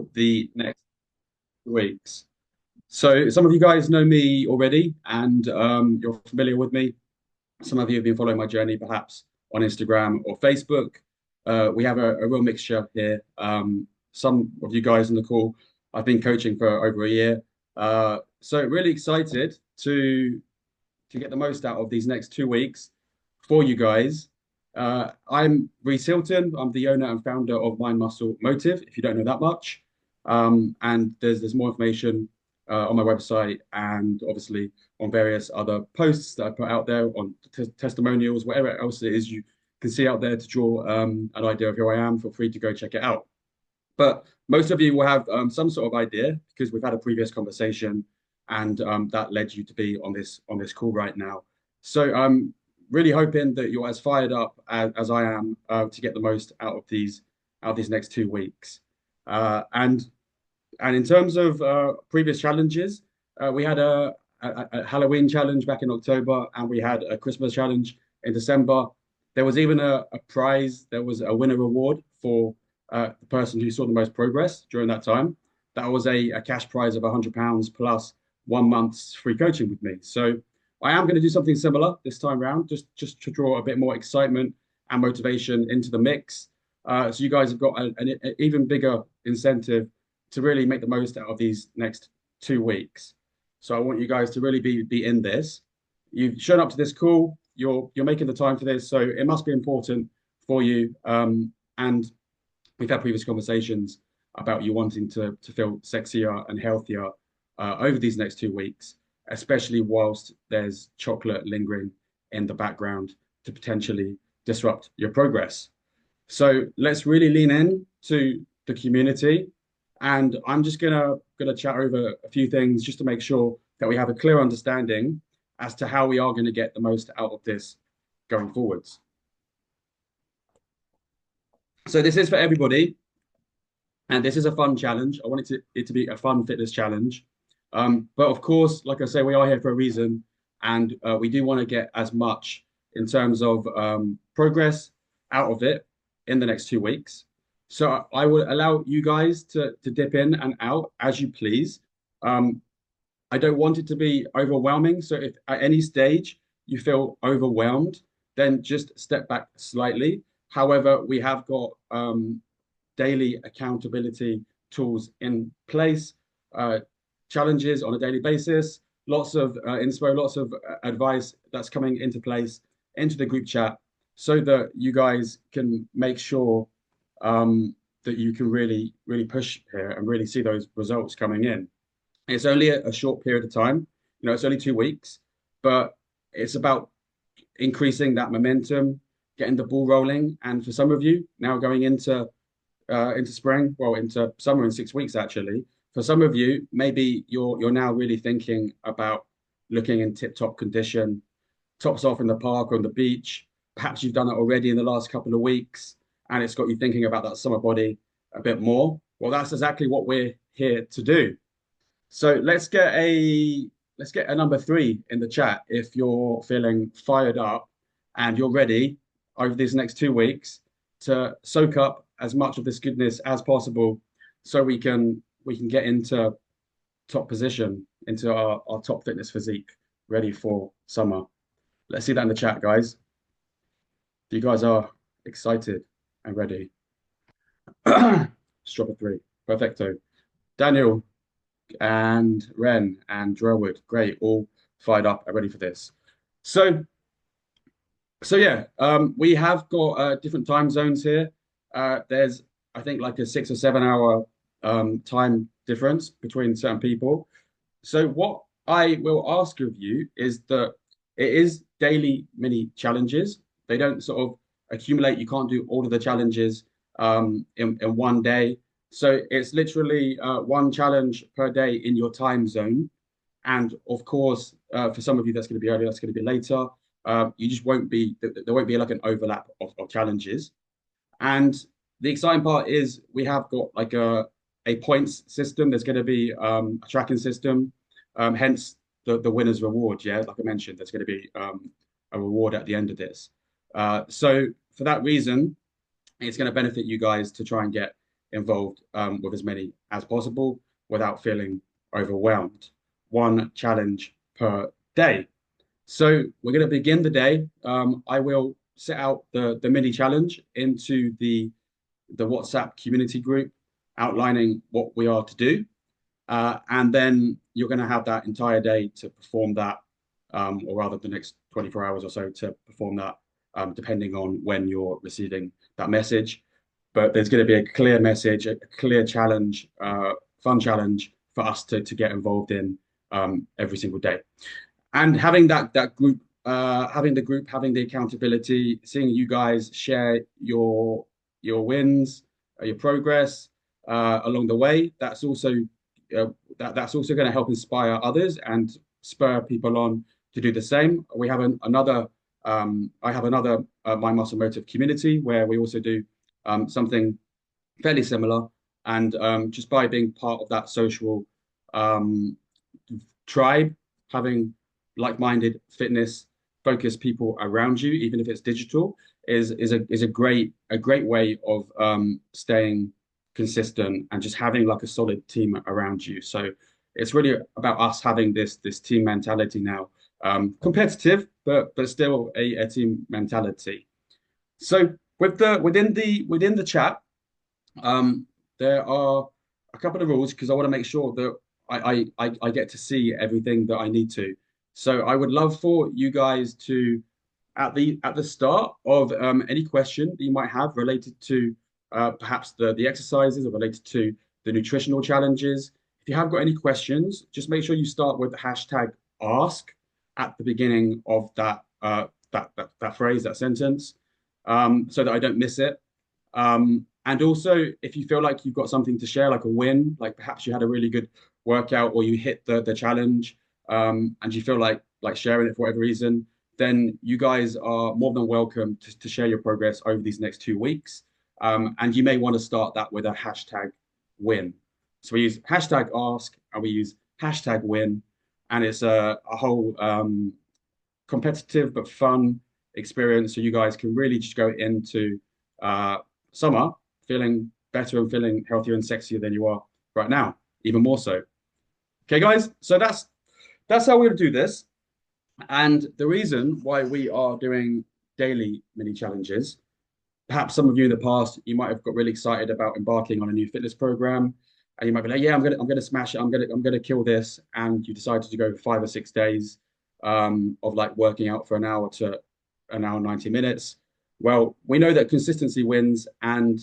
for the next weeks. So some of you guys know me already and you're familiar with me. Some of you have been following my journey perhaps on Instagram or Facebook. We have a real mixture here. Some of you guys on the call, I've been coaching for over a year. So really excited to get the most out of these next 2 weeks for you guys. I'm Reece Hilton. I'm the owner and founder of Mind Muscle Motive, if you don't know that much. And there's more information on my website and obviously on various other posts that I put out there on testimonials, whatever else it is you can see out there to draw an idea of who I am. Feel free to go check it out. But most of you will have some sort of idea because we've had a previous conversation and that led you to be on this call right now. So I'm really hoping that you're as fired up as I am to get the most out of these next 2 weeks. And in terms of previous challenges, we had a Halloween challenge back in October, and we had a Christmas challenge in December. There was even a prize. There was a winner award for the person who saw the most progress during that time. That was a cash prize of £100 plus 1 month's free coaching with me. So I am going to do something similar this time around, just to draw a bit more excitement and motivation into the mix. So you guys have got an even bigger incentive to really make the most out of these next 2 weeks. So I want you guys to really be in this. You've shown up to this call. You're making the time for this, so it must be important for you. And we've had previous conversations about you wanting to feel sexier and healthier over these next 2 weeks, especially whilst there's chocolate lingering in the background to potentially disrupt your progress. So let's really lean in to the community. And I'm just gonna chat over a few things just to make sure that we have a clear understanding as to how we are going to get the most out of this going forwards. So this is for everybody, and this is a fun challenge. I want it to be a fun fitness challenge. But of course, like I say, we are here for a reason, and we do want to get as much in terms of progress out of it in the next 2 weeks. So I will allow you guys to dip in and out as you please. I don't want it to be overwhelming. So if at any stage you feel overwhelmed, then just step back slightly. However, we have got daily accountability tools in place, challenges on a daily basis, lots of inspo, lots of advice that's coming into place into the group chat so that you guys can make sure that you can really push here and really see those results coming in. It's only a short period of time, it's only 2 weeks, but it's about increasing that momentum, getting the ball rolling. And for some of you now going into spring, well, into summer in 6 weeks actually. For some of you, maybe you're now really thinking about looking in tip-top condition, tops off in the park or on the beach. Perhaps you've done it already in the last couple of weeks, and it's got you thinking about that summer body a bit more. Well, that's exactly what we're here to do. So let's get a number 3 in the chat if you're feeling fired up and you're ready over these next 2 weeks to soak up as much of this goodness as possible so we can get into top position, into our top fitness physique, ready for summer. Let's see that in the chat, guys. You guys are excited and ready. Just drop a 3. Perfecto. Daniel and Ren and Drelwood, great, all fired up and ready for this. So yeah, we have got different time zones here. There's, I think, like a 6 or 7 hour time difference between certain people. So what I will ask of you is that it is daily mini challenges. They don't sort of accumulate. You can't do all of the challenges in one day. So it's literally one challenge per day in your time zone. And of course, for some of you, that's going to be earlier, that's going to be later. You just won't be, there won't be like an overlap of challenges. And the exciting part is we have got like a points system. There's going to be a tracking system, hence the winner's reward. Yeah, like I mentioned, there's going to be a reward at the end of this. So for that reason, it's going to benefit you guys to try and get involved with as many as possible without feeling overwhelmed. One challenge per day. So we're going to begin the day. I will set out the mini challenge into the WhatsApp community group, outlining what we are to do. And then you're going to have that entire day to perform that, or rather the next 24 hours or so to perform that, depending on when you're receiving that message. But there's going to be a clear message, a clear challenge, fun challenge for us to get involved in every single day. And having that group, having the group, having the accountability, seeing you guys share your wins, your progress along the way. That's also going to help inspire others and spur people on to do the same. We have another. I have another My Muscle Motive community where we also do something fairly similar. And just by being part of that social um, tribe, having like-minded fitness focused people around you, even if it's digital, is a great way of staying consistent and just having like a solid team around you. So it's really about us having this team mentality now, competitive, but still a team mentality. So within the chat, there are a couple of rules because I want to make sure that I get to see everything that I need to. So I would love for you guys to at the start of any question that you might have related to perhaps the exercises or related to the nutritional challenges. If you have got any questions, just make sure you start with the hashtag ask at the beginning of that phrase, that sentence, so that I don't miss it. And also, if you feel like you've got something to share, like a win, like perhaps you had a really good workout or you hit the challenge, and you feel like sharing it for whatever reason, then you guys are more than welcome to share your progress over these next 2 weeks. And you may want to start that with a hashtag win. So we use hashtag ask and we use hashtag win. And it's a whole competitive but fun experience. So you guys can really just go into summer feeling better and feeling healthier and sexier than you are right now, even more so. Okay, guys. So that's how we're going to do this. And the reason why we are doing daily mini challenges, perhaps some of you in the past, you might have got really excited about embarking on a new fitness program, and you might be like, "Yeah, I'm gonna smash it. I'm gonna kill this." And you decided to go 5 or 6 days of like working out for an hour to an hour 90 minutes. Well, we know that consistency wins, and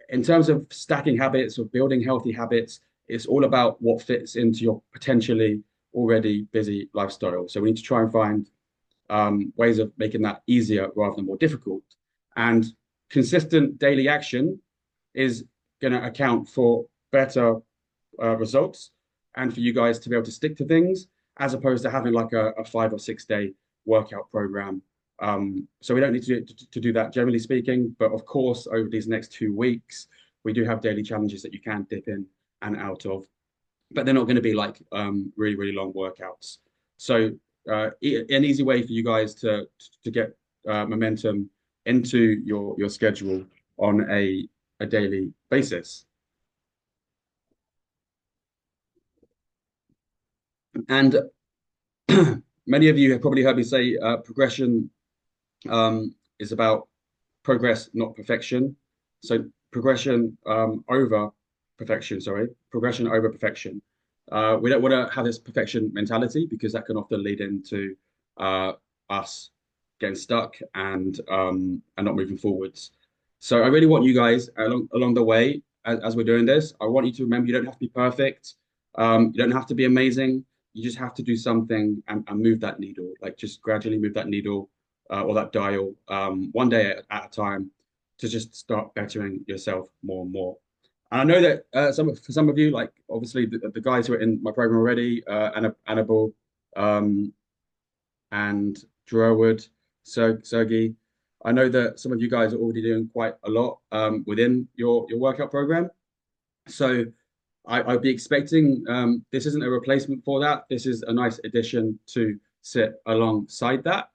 in terms of stacking habits or building healthy habits, it's all about what fits into your potentially already busy lifestyle. So we need to try and find ways of making that easier rather than more difficult. And consistent daily action is going to account for better results and for you guys to be able to stick to things as opposed to having like a 5 or 6 day workout program. So we don't need to do that generally speaking, but of course, over these next 2 weeks, we do have daily challenges that you can dip in and out of, but they're not going to be like really long workouts. So an easy way for you guys to get momentum into your schedule on a daily basis. And many of you have probably heard me say progression is about progress, not perfection. So progression over perfection, sorry, progression over perfection. We don't want to have this perfection mentality because that can often lead into us getting stuck and not moving forwards. So I really want you guys along the way as we're doing this. I want you to remember you don't have to be perfect. You don't have to be amazing. You just have to do something and move that needle, like just gradually move that needle or that dial one day at a time to just start bettering yourself more and more. And I know that for some of you, like obviously the guys who are in my program already, Annabelle and Drowood, Sergey, I know that some of you guys are already doing quite a lot within your workout program. So I'd be expecting this isn't a replacement for that. This is a nice addition to sit alongside that.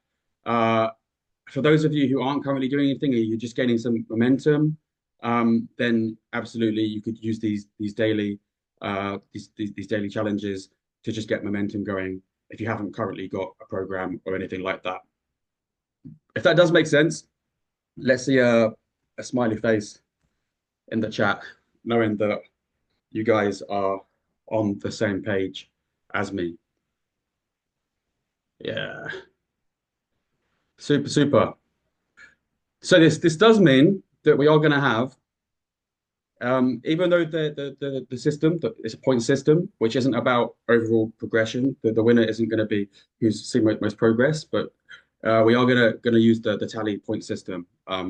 For those of you who aren't currently doing anything, you're just gaining some momentum. then absolutely you could use these daily these daily challenges to just get momentum going if you haven't currently got a program or anything like that. If that does make sense, let's see a smiley face in the chat, knowing that you guys are on the same page as me. Yeah, super, super. So this does mean that we are going to have, even though the system that it's a point system, which isn't about overall progression, the winner isn't going to be who's seen most progress, but we are gonna use the tally point system,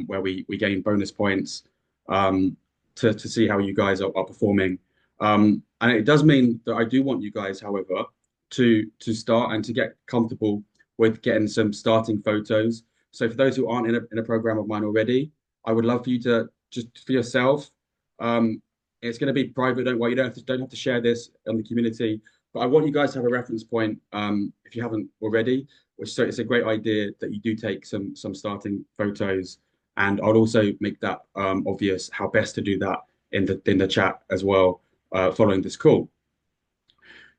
where we gain bonus points, to see how you guys are performing. And it does mean that I do want you guys, however, to start and to get comfortable with getting some starting photos. So for those who aren't in a program of mine already, I would love for you to just for yourself. Um, it's going to be private. Don't worry. You don't have to share this on the community. But I want you guys to have a reference point, if you haven't already. Which so it's a great idea that you do take some starting photos, and I'll also make that obvious how best to do that in the chat as well, following this call.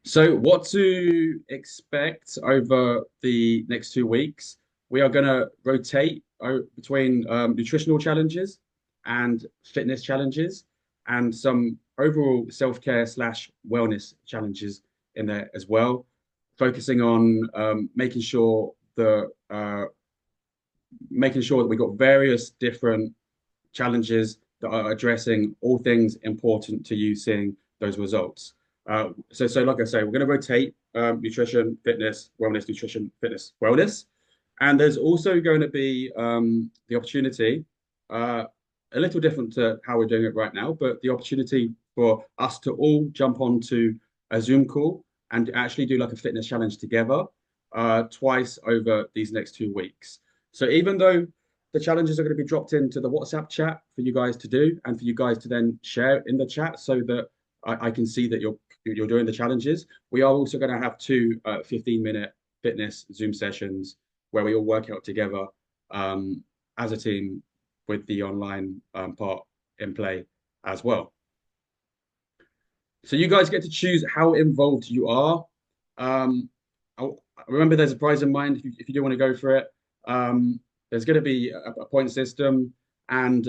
So what to expect over the next 2 weeks? We are going to rotate between nutritional challenges and fitness challenges, and some overall self-care slash wellness challenges in there as well, focusing on making sure that we've got various different challenges that are addressing all things important to you seeing those results. So like I say, we're going to rotate nutrition, fitness, wellness, nutrition, fitness, wellness. And there's also going to be the opportunity, a little different to how we're doing it right now, but the opportunity for us to all jump onto a Zoom call and actually do like a fitness challenge together, twice over these next 2 weeks. So even though the challenges are going to be dropped into the WhatsApp chat for you guys to do, and for you guys to then share in the chat so that I can see that you're doing the challenges. We are also going to have two 15-minute fitness Zoom sessions where we all work out together, as a team, with the online part in play as well. So you guys get to choose how involved you are. Remember, there's a prize in mind if you do want to go for it. There's going to be a point system, and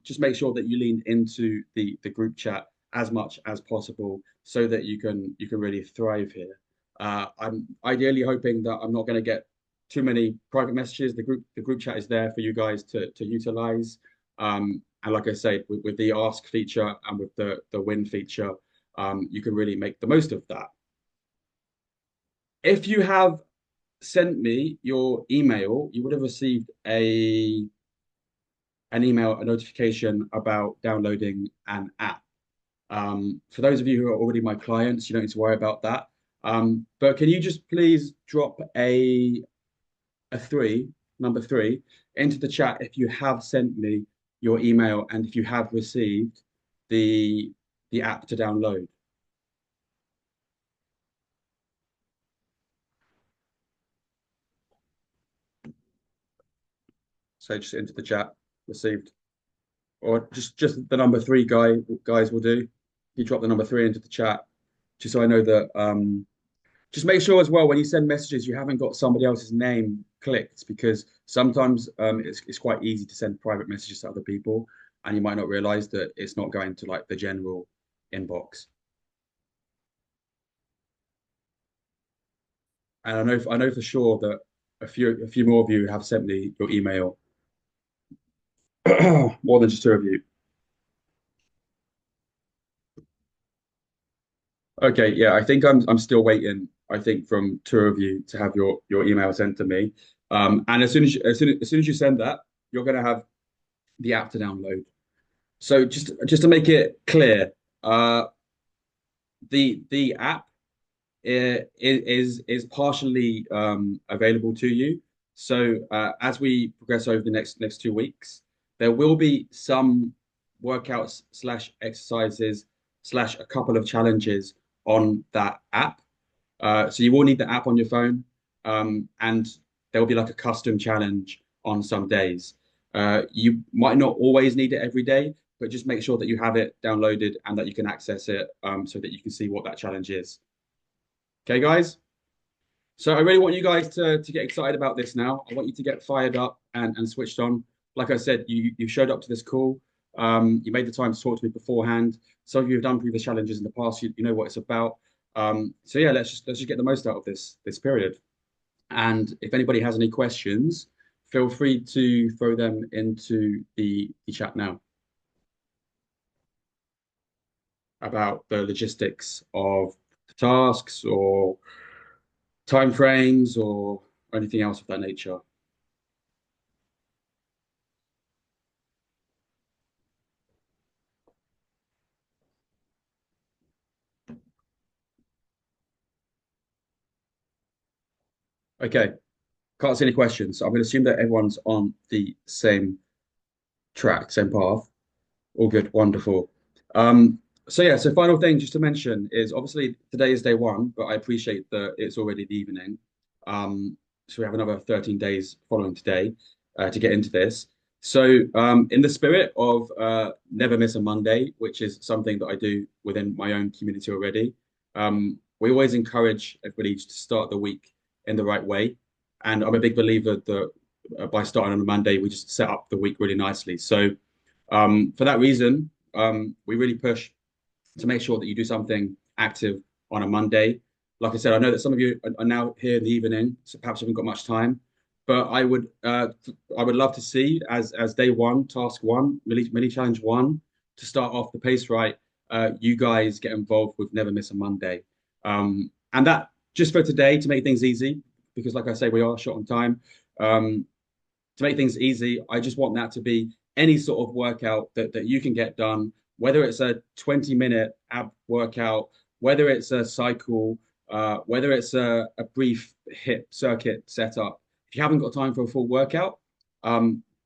just make sure that you lean into the group chat as much as possible so that you can really thrive here. I'm ideally hoping that I'm not going to get too many private messages. The group chat is there for you guys to utilize. And like I say, with the ask feature and with the win feature, you can really make the most of that. If you have sent me your email, you would have received an email, a notification about downloading an app. For those of you who are already my clients, you don't need to worry about that. But can you just please drop number three, into the chat if you have sent me your email and if you have received the app to download. So just into the chat, received, or just the number three guys will do. You drop the number three into the chat, just so I know that. Just make sure as well when you send messages, you haven't got somebody else's name clicked, because sometimes it's quite easy to send private messages to other people, and you might not realize that it's not going to like the general inbox. And I know for sure that a few more of you have sent me your email, more than just two of you. Okay, yeah, I think I'm still waiting. I think from two of you to have your email sent to me. And as soon as you send that, you're going to have the app to download. So just to make it clear, the app is partially available to you. So as we progress over the next 2 weeks, there will be some workouts slash exercises slash a couple of challenges on that app. So you will need the app on your phone, and there will be like a custom challenge on some days. You might not always need it every day, but just make sure that you have it downloaded and that you can access it so that you can see what that challenge is. Okay, guys? So I really want you guys to get excited about this now. I want you to get fired up and switched on. Like I said, you showed up to this call. You made the time to talk to me beforehand. Some of you have done previous challenges in the past. You know what it's about. So yeah, let's just get the most out of this period. And if anybody has any questions, feel free to throw them into the chat now about the logistics of the tasks or timeframes or anything else of that nature. Okay, can't see any questions. So I'm going to assume that everyone's on the same track, same path. All good, wonderful. So yeah, so final thing just to mention is obviously today is day one, but I appreciate that it's already the evening. So we have another 13 days following today to get into this. So in the spirit of never miss a Monday, which is something that I do within my own community already, we always encourage everybody to start the week in the right way. And I'm a big believer that by starting on a Monday, we just set up the week really nicely. So for that reason, we really push to make sure that you do something active on a Monday. Like I said, I know that some of you are now here in the evening, so perhaps haven't got much time. But I would love to see as day one, task one, mini challenge one, to start off the pace right. You guys get involved with Never Miss a Monday, and that just for today to make things easy, because like I say, we are short on time. Um, to make things easy, I just want that to be any sort of workout that you can get done, whether it's a 20-minute ab workout, whether it's a cycle, whether it's a brief hip circuit setup. If you haven't got time for a full workout,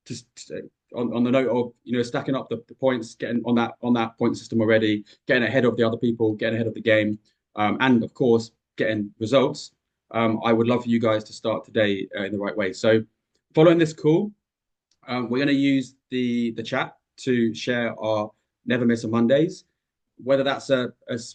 just on the note of stacking up the points, getting on that point system already, getting ahead of the other people, getting ahead of the game, and of course getting results. I would love for you guys to start today in the right way. So following this call, we're going to use the chat to share our Never Miss a Mondays, whether that's a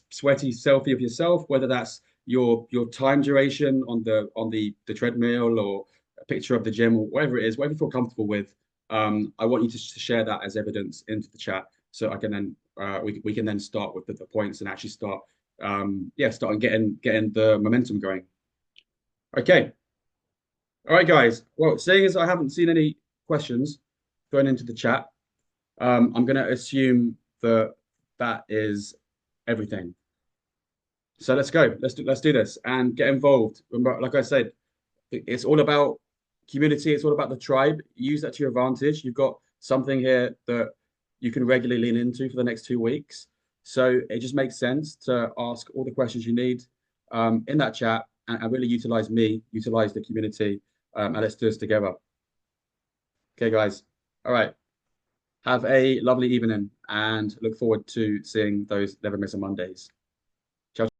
sweaty selfie of yourself, whether that's your time duration on the treadmill or a picture of the gym or whatever it is, whatever you feel comfortable with. I want you to share that as evidence into the chat so I can then we can then start with the points and actually start starting getting the momentum going. Okay. All right, guys. Well, seeing as I haven't seen any questions thrown into the chat, I'm going to assume that that is everything. So let's go. Let's do this and get involved. Remember, like I said, it's all about community. It's all about the tribe. Use that to your advantage. You've got something here that you can regularly lean into for the next 2 weeks. So it just makes sense to ask all the questions you need in that chat and really utilize me, utilize the community, and let's do this together. Okay, guys. All right. Have a lovely evening and look forward to seeing those Never Miss a Mondays.